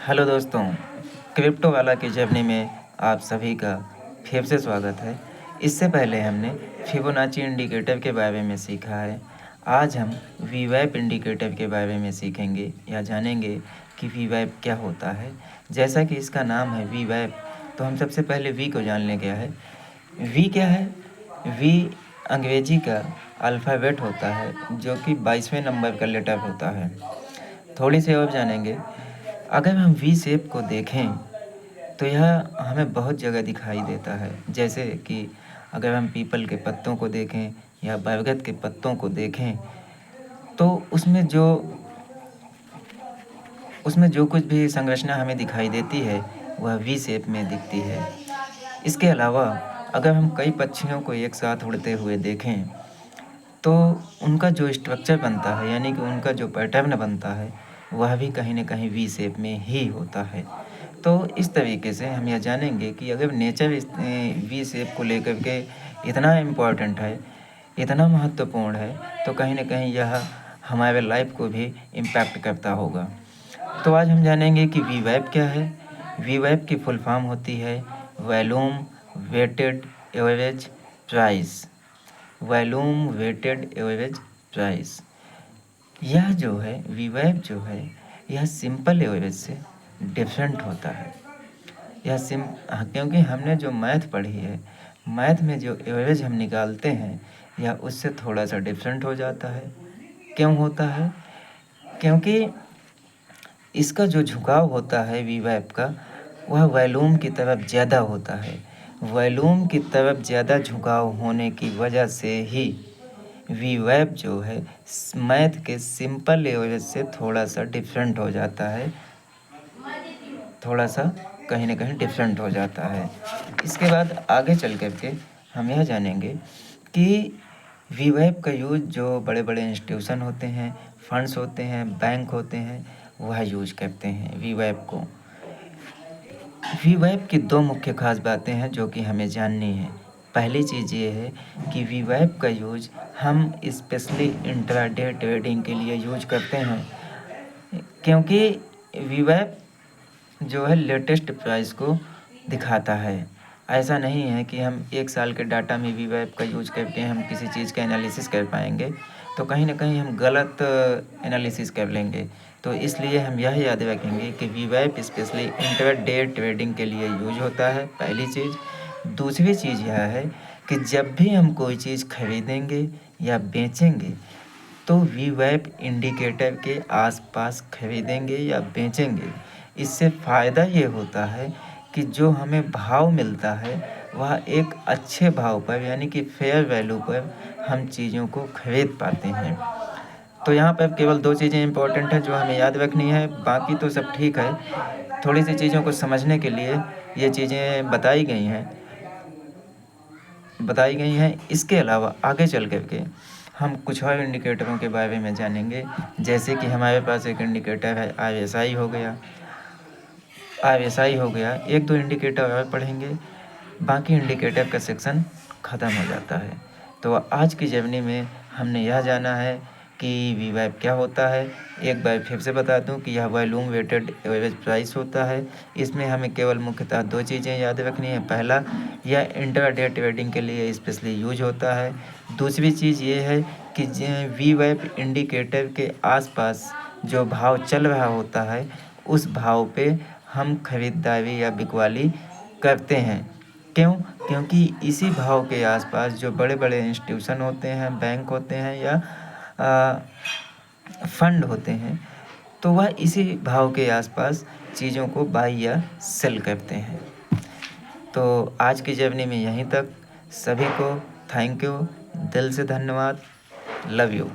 Hello दोस्तों, crypto वाला की जर्नी में आप सभी का फिर से स्वागत है। इससे पहले हमने फिबोनाची इंडिकेटर के बारे में सीखा है। आज हम वीवैप इंडिकेटर के बारे में सीखेंगे या जानेंगे कि वीवैप क्या होता है। जैसा कि इसका नाम है वीवैप, तो हम सबसे पहले वी को जान लें क्या है। वी क्या है? वी अंग्रेजी का अल्फ़ाबेट होता है जो कि 22वें नंबर का लेटर होता है। थोड़ी सी और जानेंगे। अगर हम वी शेप को देखें तो यह हमें बहुत जगह दिखाई देता है। जैसे कि अगर हम पीपल के पत्तों को देखें या बरगद के पत्तों को देखें तो उसमें जो कुछ भी संरचना हमें दिखाई देती है वह वी शेप में दिखती है। इसके अलावा अगर हम कई पक्षियों को एक साथ उड़ते हुए देखें तो उनका जो स्ट्रक्चर बनता है यानी कि उनका जो पैटर्न बनता है वह भी कहीं न कहीं वी शेप में ही होता है। तो इस तरीके से हम यह जानेंगे कि अगर नेचर इस वी शेप को लेकर के इतना इम्पोर्टेंट है, इतना महत्वपूर्ण है, तो कहीं न कहीं यह हमारे लाइफ को भी इम्पैक्ट करता होगा। तो आज हम जानेंगे कि वीवैप क्या है। वीवैप की फुल फॉर्म होती है volume weighted average price. Volume weighted average price. यह जो है वीवैप जो है यह सिंपल एवरेज से डिफरेंट होता है। क्योंकि हमने जो मैथ पढ़ी है, मैथ में जो एवरेज हम निकालते हैं यह उससे थोड़ा सा डिफरेंट हो जाता है। क्यों होता है? क्योंकि इसका जो झुकाव होता है वीवैप का वह वॉल्यूम की तरफ ज़्यादा होता है। वॉल्यूम की तरफ ज़्यादा झुकाव होने की वजह से ही वीवैप जो है मैथ के सिंपल एवरेज से थोड़ा सा डिफरेंट हो जाता है, थोड़ा सा कहीं ना कहीं डिफरेंट हो जाता है। इसके बाद आगे चल कर के हम यह जानेंगे कि वीवैप का यूज़ जो बड़े बड़े इंस्टीट्यूशन होते हैं, फंड्स होते हैं, बैंक होते हैं, वह यूज करते हैं वीवैप को। वीवैप की दो मुख्य खास बातें हैं जो कि हमें जाननी है। पहली चीज़ ये है कि वीवैप का यूज हम स्पेशली इंट्राडे ट्रेडिंग के लिए यूज करते हैं, क्योंकि वीवैप जो है लेटेस्ट प्राइस को दिखाता है। ऐसा नहीं है कि हम एक साल के डाटा में वीवैप का यूज करके हम किसी चीज़ का एनालिसिस कर पाएंगे, तो कहीं ना कहीं हम गलत एनालिसिस कर लेंगे। तो इसलिए हम यह याद रखेंगे कि वीवैप स्पेशली इंट्राडे ट्रेडिंग के लिए यूज होता है, पहली चीज़। दूसरी चीज़ यह है कि जब भी हम कोई चीज़ खरीदेंगे या बेचेंगे तो वीवैप इंडिकेटर के आसपास खरीदेंगे या बेचेंगे। इससे फ़ायदा ये होता है कि जो हमें भाव मिलता है वह एक अच्छे भाव पर यानी कि फेयर वैल्यू पर हम चीज़ों को खरीद पाते हैं। तो यहाँ पर केवल दो चीज़ें इंपॉर्टेंट हैं जो हमें याद रखनी है, बाकी तो सब ठीक है। थोड़ी सी चीज़ों को समझने के लिए ये चीज़ें बताई गई हैं। इसके अलावा आगे चल कर के हम कुछ और इंडिकेटरों के बारे में जानेंगे। जैसे कि हमारे पास एक इंडिकेटर है RSI हो गया, एक दो इंडिकेटर और पढ़ेंगे, बाकी इंडिकेटर का सेक्शन ख़त्म हो जाता है। तो आज की जर्नी में हमने यह जाना है कि वीवैप क्या होता है। एक बार फिर से बता दूं कि यह वॉल्यूम वेटेड एवरेज प्राइस होता है। इसमें हमें केवल मुख्यतः दो चीज़ें याद रखनी है। पहला, यह इंट्राडे ट्रेडिंग के लिए स्पेशली यूज होता है। दूसरी चीज़ ये है कि वीवैप इंडिकेटर के आसपास जो भाव चल रहा होता है उस भाव पे हम खरीदारी या बिकवाली करते हैं। क्यों? क्योंकि इसी भाव के आसपास जो बड़े बड़े इंस्टीट्यूशन होते हैं, बैंक होते हैं या फंड होते हैं, तो वह इसी भाव के आसपास चीज़ों को बाय या सेल करते हैं। तो आज की जर्नी में यहीं तक। सभी को थैंक यू, दिल से धन्यवाद, लव यू।